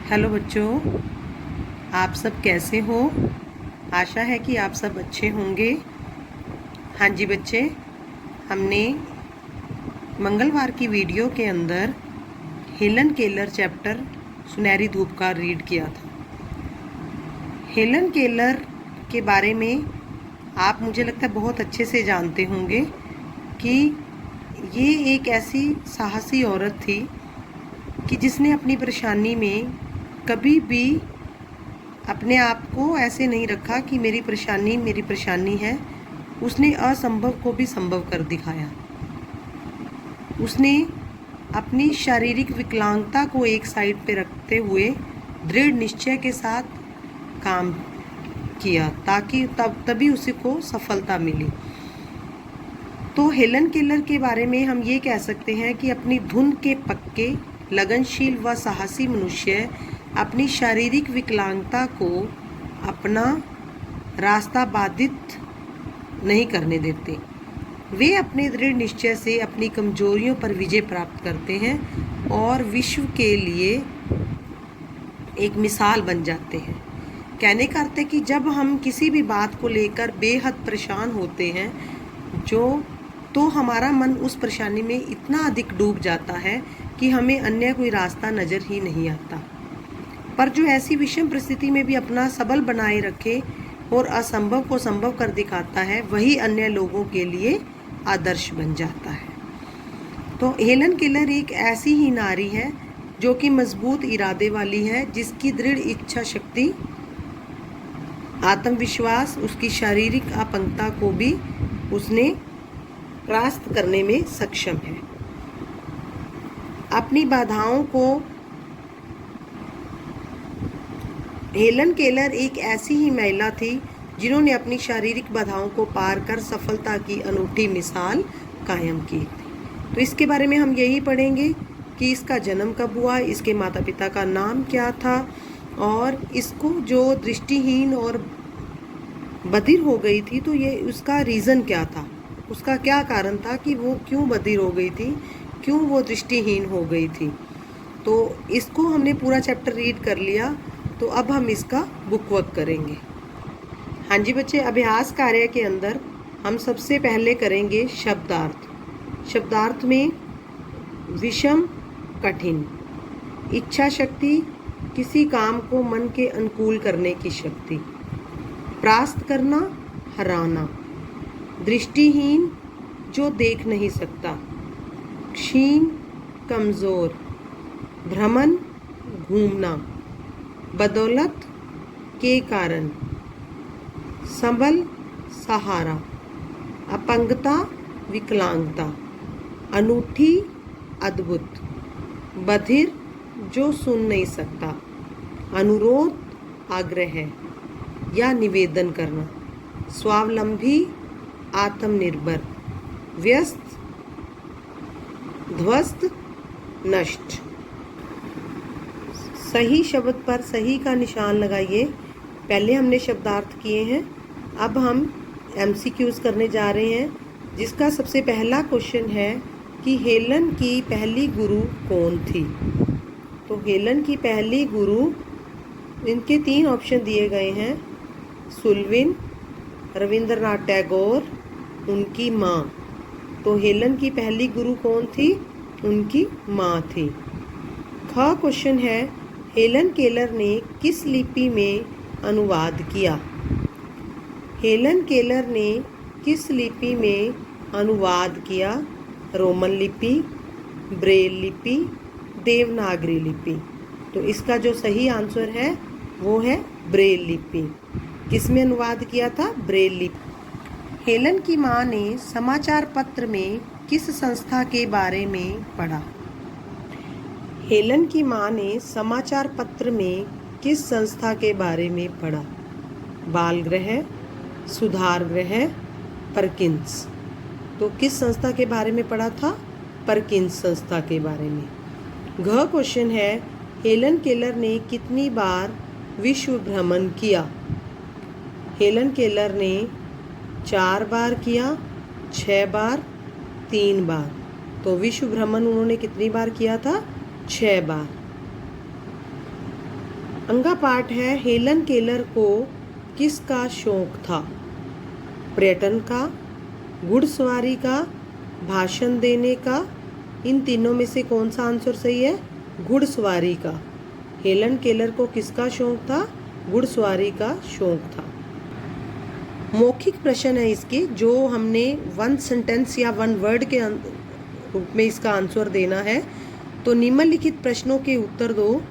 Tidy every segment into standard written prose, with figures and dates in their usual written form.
Hello बच्चों, आप सब कैसे हो। आशा है कि आप सब अच्छे होंगे। हाँ जी बच्चे, हमने मंगलवार की वीडियो के अंदर हेलन केलर चैप्टर सुनहरी धूप का रीड किया था। हेलन केलर के बारे में आप मुझे लगता है बहुत अच्छे से जानते होंगे कि ये एक ऐसी साहसी औरत थी कि जिसने अपनी परेशानी में कभी भी अपने आप को ऐसे नहीं रखा कि मेरी परेशानी है। उसने असंभव को भी संभव कर दिखाया। उसने अपनी शारीरिक विकलांगता को एक साइड पे रखते हुए दृढ़ निश्चय के साथ काम किया ताकि तभी उसी को सफलता मिली। तो हेलन केलर के बारे में हम ये कह सकते हैं कि अपनी धुन के पक्के, लगनशील व साहसी मनुष्य अपनी शारीरिक विकलांगता को अपना रास्ता बाधित नहीं करने देते। वे अपने दृढ़ निश्चय से अपनी कमजोरियों पर विजय प्राप्त करते हैं और विश्व के लिए एक मिसाल बन जाते हैं। कहने का अर्थ है कि जब हम किसी भी बात को लेकर बेहद परेशान होते हैं तो हमारा मन उस परेशानी में इतना अधिक डूब जाता है कि हमें अन्य कोई रास्ता नज़र ही नहीं आता। पर जो ऐसी विषम परिस्थिति में भी अपना सबल बनाए रखे और असंभव को संभव कर दिखाता है, वही अन्य लोगों के लिए आदर्श बन जाता है। तो हेलन केलर एक ऐसी ही नारी है जो कि मजबूत इरादे वाली है, जिसकी दृढ़ इच्छा शक्ति, आत्मविश्वास, उसकी शारीरिक अपंगता को भी उसने परास्त करने में सक्षम है। अपनी बाधाओं को हेलन केलर एक ऐसी ही महिला थी जिन्होंने अपनी शारीरिक बाधाओं को पार कर सफलता की अनूठी मिसाल कायम की थी। तो इसके बारे में हम यही पढ़ेंगे कि इसका जन्म कब हुआ, इसके माता पिता का नाम क्या था और इसको जो दृष्टिहीन और बधिर हो गई थी तो ये उसका रीज़न क्या था, उसका क्या कारण था कि वो क्यों बधिर हो गई थी, क्यों वो दृष्टिहीन हो गई थी। तो इसको हमने पूरा चैप्टर रीड कर लिया। तो अब हम इसका बुक वर्क करेंगे। हाँ जी बच्चे, अभ्यास कार्य के अंदर हम सबसे पहले करेंगे शब्दार्थ। शब्दार्थ में विषम, कठिन, इच्छा शक्ति, किसी काम को मन के अनुकूल करने की शक्ति, परास्त करना, हराना, दृष्टिहीन, जो देख नहीं सकता, क्षीण, कमज़ोर, भ्रमण, घूमना, बदौलत, के कारण, सबल, सहारा, अपंगता, विकलांगता, अनूठी, अद्भुत, बधिर, जो सुन नहीं सकता, अनुरोध, आग्रह या निवेदन करना, स्वावलंबी, आत्मनिर्भर, व्यस्त, ध्वस्त, नष्ट। सही शब्द पर सही का निशान लगाइए। पहले हमने शब्दार्थ किए हैं, अब हम MCQs करने जा रहे हैं, जिसका सबसे पहला क्वेश्चन है कि हेलन की पहली गुरु कौन थी। तो हेलन की पहली गुरु, इनके 3 ऑप्शन दिए गए हैं, सुल्विन, रविंद्रनाथ टैगोर, उनकी माँ। तो हेलन की पहली गुरु कौन थी, उनकी माँ थी। ख क्वेश्चन है, हेलन केलर ने किस लिपि में अनुवाद किया। हेलन केलर ने किस लिपि में अनुवाद किया। रोमन लिपि, ब्रेल लिपि, देवनागरी लिपि। तो इसका जो सही आंसर है वो है ब्रेल लिपि। किस में अनुवाद किया था, ब्रेल लिपि। हेलन की माँ ने समाचार पत्र में किस संस्था के बारे में पढ़ा। हेलन की माँ ने समाचार पत्र में किस संस्था के बारे में पढ़ा। बाल गृह, सुधार गृह, परकिंस। तो किस संस्था के बारे में पढ़ा था, परकिंस संस्था के बारे में। घ क्वेश्चन है, हेलन केलर ने कितनी बार विश्व भ्रमण किया। हेलन केलर ने 4 बार किया, 6 बार, 3 बार। तो विश्व भ्रमण उन्होंने कितनी बार किया था, 6 बार। अंगा पाठ है, हेलन केलर को किसका शौक था? पर्यटन का, घुड़सवारी का, भाषण देने का। इन तीनों में से कौन सा आंसर सही है? घुड़सवारी का। हेलन केलर को किसका शौक था? घुड़सवारी का शौक था। मौखिक प्रश्न है इसके, जो हमने वन सेंटेंस या वन वर्ड के रूप में इसका आंसर देना है। तो निम्नलिखित प्रश्नों के उत्तर दो।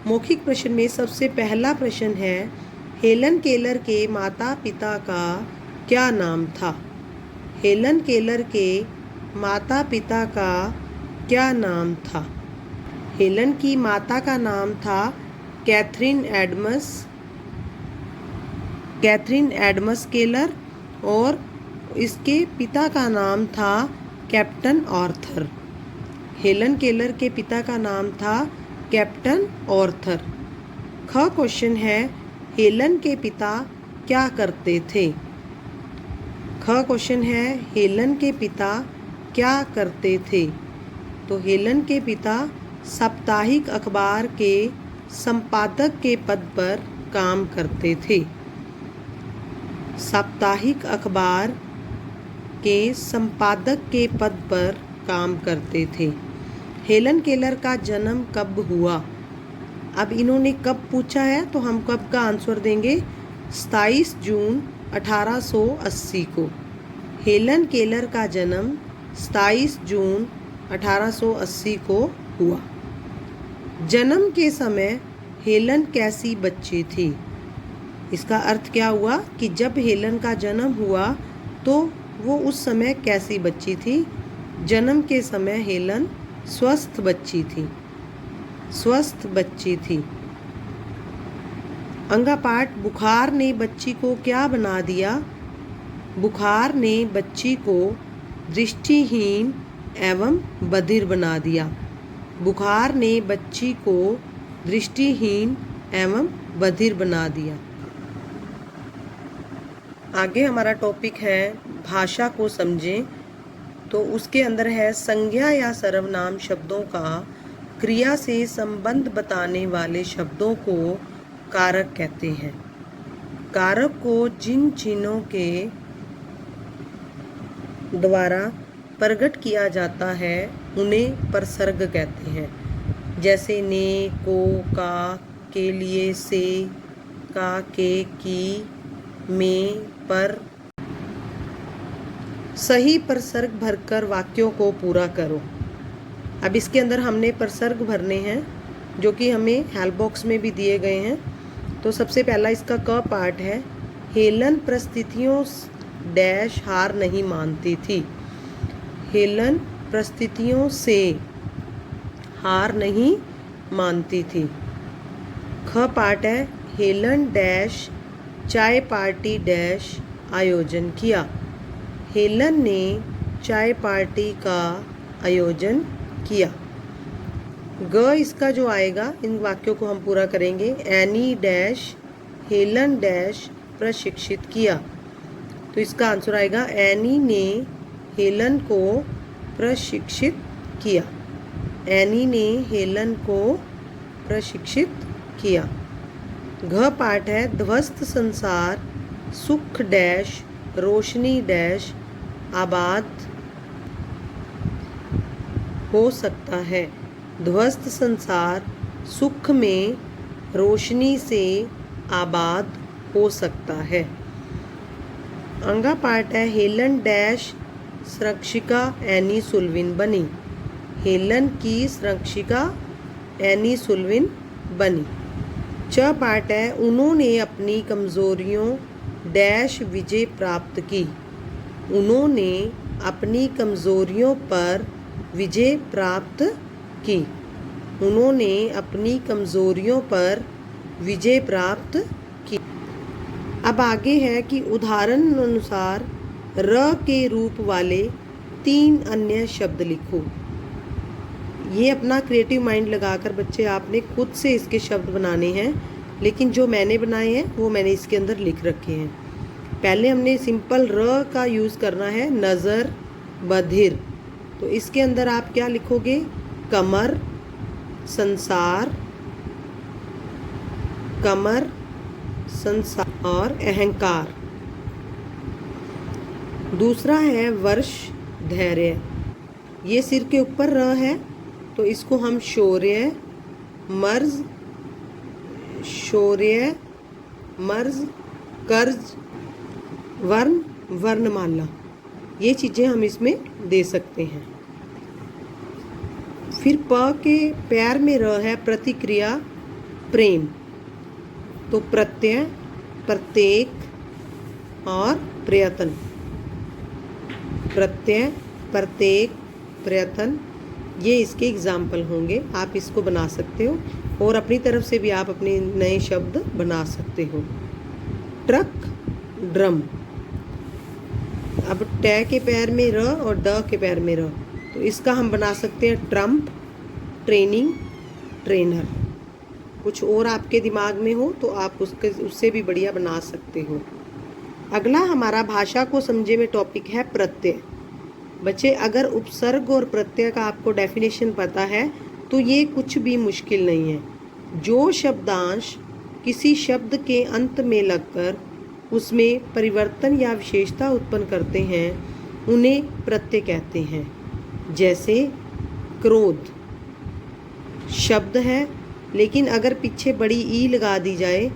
मौखिक प्रश्न में सबसे पहला प्रश्न है, हेलन केलर के माता पिता का क्या नाम था? हेलन केलर के माता पिता का क्या नाम था? हेलन की माता का नाम था कैथरीन एडम्स केलर और इसके पिता का नाम था कैप्टन आर्थर। हेलन केलर के पिता का नाम था कैप्टन आर्थर। ख क्वेश्चन है, हेलन के पिता क्या करते थे? ख क्वेश्चन है, हेलन के पिता क्या करते थे? तो हेलन के पिता साप्ताहिक अखबार के संपादक के पद पर काम करते थे। साप्ताहिक अखबार के संपादक के पद पर काम करते थे। हेलन केलर का जन्म कब हुआ? अब इन्होंने कब पूछा है तो हम कब का आंसर देंगे? 27 जून 1880 को। हेलन केलर का जन्म 27 जून 1880 को हुआ। जन्म के समय हेलन कैसी बच्ची थी? इसका अर्थ क्या हुआ कि जब हेलन का जन्म हुआ तो वो उस समय कैसी बच्ची थी? जन्म के समय हेलन स्वस्थ बच्ची थी। अंगा पाठ, बुखार ने बच्ची को क्या बना दिया? बुखार ने बच्ची को दृष्टिहीन एवं बधिर बना दिया। बुखार ने बच्ची को दृष्टिहीन एवं बधिर बना दिया। आगे हमारा टॉपिक है भाषा को समझें। तो उसके अंदर है, संज्ञा या सर्वनाम शब्दों का क्रिया से संबंध बताने वाले शब्दों को कारक कहते हैं। कारक को जिन चिन्हों के द्वारा प्रकट किया जाता है उन्हें प्रसर्ग कहते हैं। जैसे ने, को, का, के लिए, से, का, के, की, में, पर। सही प्रसर्ग भरकर वाक्यों को पूरा करो। अब इसके अंदर हमने प्रसर्ग भरने हैं जो कि हमें हेल्प बॉक्स में भी दिए गए हैं। तो सबसे पहला इसका क पार्ट है, हेलन परिस्थितियों डैश हार नहीं मानती थी। हेलन परिस्थितियों से हार नहीं मानती थी। ख पार्ट है, हेलन डैश चाय पार्टी डैश आयोजन किया। हेलन ने चाय पार्टी का आयोजन किया। ग इसका जो आएगा, इन वाक्यों को हम पूरा करेंगे। एनी डैश हेलन डैश प्रशिक्षित किया। तो इसका आंसर आएगा, एनी ने हेलन को प्रशिक्षित किया। एनी ने हेलन को प्रशिक्षित किया। घ पाठ है, ध्वस्त संसार सुख डैश रोशनी डैश आबाद हो सकता है। ध्वस्त संसार सुख में रोशनी से आबाद हो सकता है। अंगा पाठ है, हेलन डैश संरक्षिका एनी सुल्विन बनी। हेलन की संरक्षिका एनी सुल्विन बनी। च पाठ है, उन्होंने अपनी कमजोरियों डैश विजय प्राप्त की। उन्होंने अपनी कमजोरियों पर विजय प्राप्त की। उन्होंने अपनी कमजोरियों पर विजय प्राप्त की। अब आगे है कि उदाहरण अनुसार र के रूप वाले 3 अन्य शब्द लिखो। ये अपना क्रिएटिव माइंड लगाकर बच्चे आपने खुद से इसके शब्द बनाने हैं, लेकिन जो मैंने बनाए हैं वो मैंने इसके अंदर लिख रखे हैं। पहले हमने सिंपल र का यूज़ करना है, नज़र, बधिर। तो इसके अंदर आप क्या लिखोगे? कमर, संसार, कमर, संसार और अहंकार। दूसरा है वर्ष, धैर्य। ये सिर के ऊपर र है तो इसको हम शौर्य, मर्ज, शौर्य, मर्ज, कर्ज, वर्ण, वर्णमाला, ये चीज़ें हम इसमें दे सकते हैं। फिर प के पैर में र है प्रतिक्रिया, प्रेम। तो प्रत्यय, प्रत्येक और प्रयत्न। प्रत्यय, प्रत्येक, प्रयत्न, ये इसके एग्जाम्पल होंगे। आप इसको बना सकते हो और अपनी तरफ से भी आप अपने नए शब्द बना सकते हो। Truck, drum. अब ट के पैर में र और ड के पैर में र, तो इसका हम बना सकते हैं ट्रम्प, ट्रेनिंग, ट्रेनर। कुछ और आपके दिमाग में हो तो आप उससे भी बढ़िया बना सकते हो। अगला हमारा भाषा को समझे में टॉपिक है प्रत्यय। बच्चे, अगर उपसर्ग और प्रत्यय का आपको डेफिनेशन पता है तो ये कुछ भी मुश्किल नहीं है। जो शब्दांश किसी शब्द के अंत में लगकर उसमें परिवर्तन या विशेषता उत्पन्न करते हैं उन्हें प्रत्यय कहते हैं। जैसे क्रोध शब्द है, लेकिन अगर पीछे बड़ी ई लगा दी जाए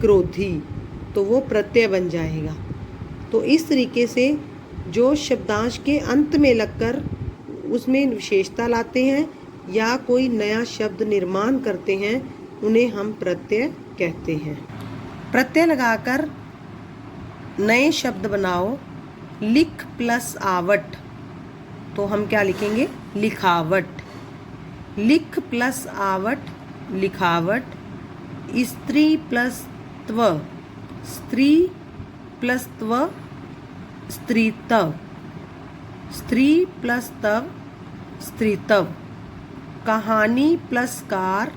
क्रोधी, तो वो प्रत्यय बन जाएगा। तो इस तरीके से जो शब्दांश के अंत में लगकर उसमें विशेषता लाते हैं या कोई नया शब्द निर्माण करते हैं उन्हें हम प्रत्यय कहते हैं। प्रत्यय लगाकर नए शब्द बनाओ। लिख प्लस आवट, तो हम क्या लिखेंगे? लिखावट। लिख प्लस आवट, लिखावट। स्त्री प्लस त्व, स्त्री प्लस त्व, स्त्रीत्व। स्त्री प्लस तव, स्त्रीत्व। कहानी प्लस कार,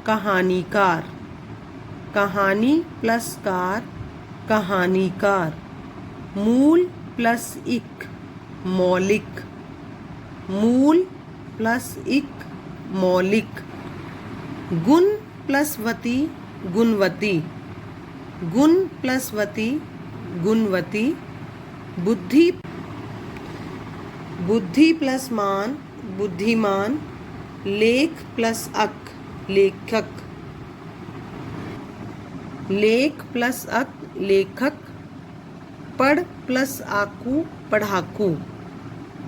कहानीकार। कहानी प्लस कार, कहानीकार। मूल प्लस इक, मौलिक। मूल प्लस इक, मौलिक। गुण प्लस वती, गुणवती। गुण प्लस वती, गुणवती। बुद्धि, बुद्धि प्लस मान, बुद्धिमान। लेख प्लस अक, लेखक। लेख प्लस अक, लेखक। पढ़ प्लस आकू, पढ़ाकू।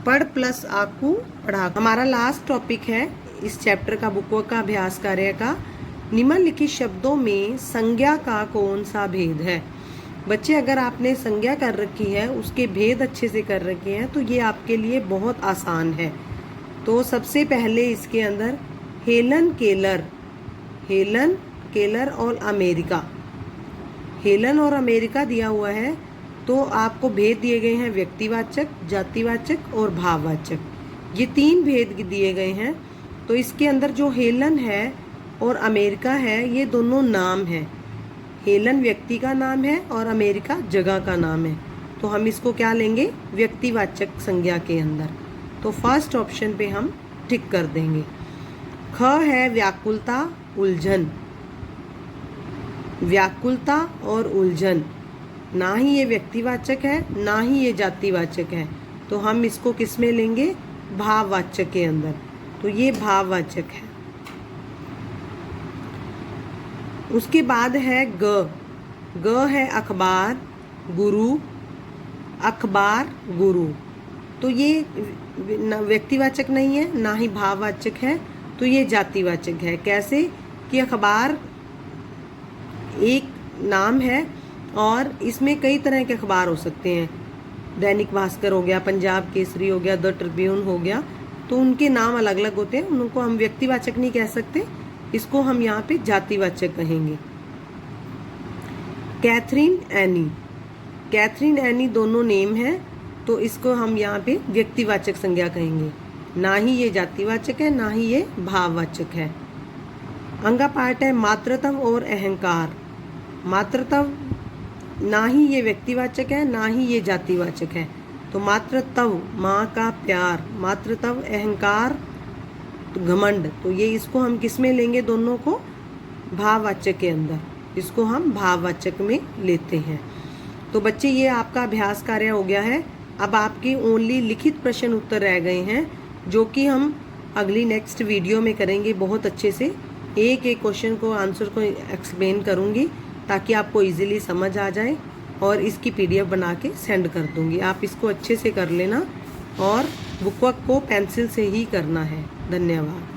पढ़ प्लस आकू, पढ़ाकू। हमारा लास्ट टॉपिक है इस चैप्टर का, बुक का अभ्यास कार्य का। निम्नलिखित शब्दों में संज्ञा का कौन सा भेद है? बच्चे, अगर आपने संज्ञा कर रखी है, उसके भेद अच्छे से कर रखे हैं, तो ये आपके लिए बहुत आसान है। तो सबसे पहले इसके अंदर हेलन केलर, हेलन केलर और अमेरिका। हेलन और अमेरिका दिया हुआ है, तो आपको भेद दिए गए हैं व्यक्तिवाचक, जातिवाचक और भाववाचक। ये तीन भेद दिए गए हैं। तो इसके अंदर जो हेलन है और अमेरिका है, ये दोनों नाम हैं। हेलन व्यक्ति का नाम है और अमेरिका जगह का नाम है। तो हम इसको क्या लेंगे? व्यक्तिवाचक संज्ञा के अंदर। तो फर्स्ट ऑप्शन पे हम टिक कर देंगे। ख है व्याकुलता, उलझन। व्याकुलता और उलझन, ना ही ये व्यक्तिवाचक है ना ही ये जातिवाचक है, तो हम इसको किस में लेंगे? भाववाचक के अंदर। तो ये भाववाचक है। उसके बाद है ग। ग है अखबार, गुरु। अखबार, गुरु। तो ये व्यक्तिवाचक नहीं है ना ही भाववाचक है, तो ये जातिवाचक है। कैसे कि अखबार एक नाम है और इसमें कई तरह के अखबार हो सकते हैं। दैनिक भास्कर हो गया, पंजाब केसरी हो गया, द ट्रिब्यून हो गया, तो उनके नाम अलग अलग होते हैं। उनको हम व्यक्तिवाचक नहीं कह सकते, इसको हम यहाँ पे जातिवाचक कहेंगे। Catherine, Annie. कैथरीन, एनी दोनों नेम हैं, तो इसको हम यहाँ पे व्यक्तिवाचक संज्ञा कहेंगे। ना ही ये जातिवाचक है ना ही ये भाववाचक है। अंगा पार्ट है मातृत्व और अहंकार। मातृत्व ना ही ये व्यक्तिवाचक है ना ही ये जातिवाचक है, तो मातृत्व माँ का प्यार। मातृत्व, अहंकार, तो घमंड, तो ये इसको हम किस में लेंगे? दोनों को भाववाचक के अंदर। इसको हम भाववाचक में लेते हैं। तो बच्चे ये आपका अभ्यास कार्य हो गया है। अब आपके ओनली लिखित प्रश्न उत्तर रह गए हैं, जो कि हम अगली नेक्स्ट वीडियो में करेंगे। बहुत अच्छे से एक एक क्वेश्चन को आंसर को एक्सप्लेन करूँगी ताकि आपको इजीली समझ आ जाए, और इसकी PDF बना के सेंड कर दूँगी। आप इसको अच्छे से कर लेना और बुक वर्क को पेंसिल से ही करना है। धन्यवाद।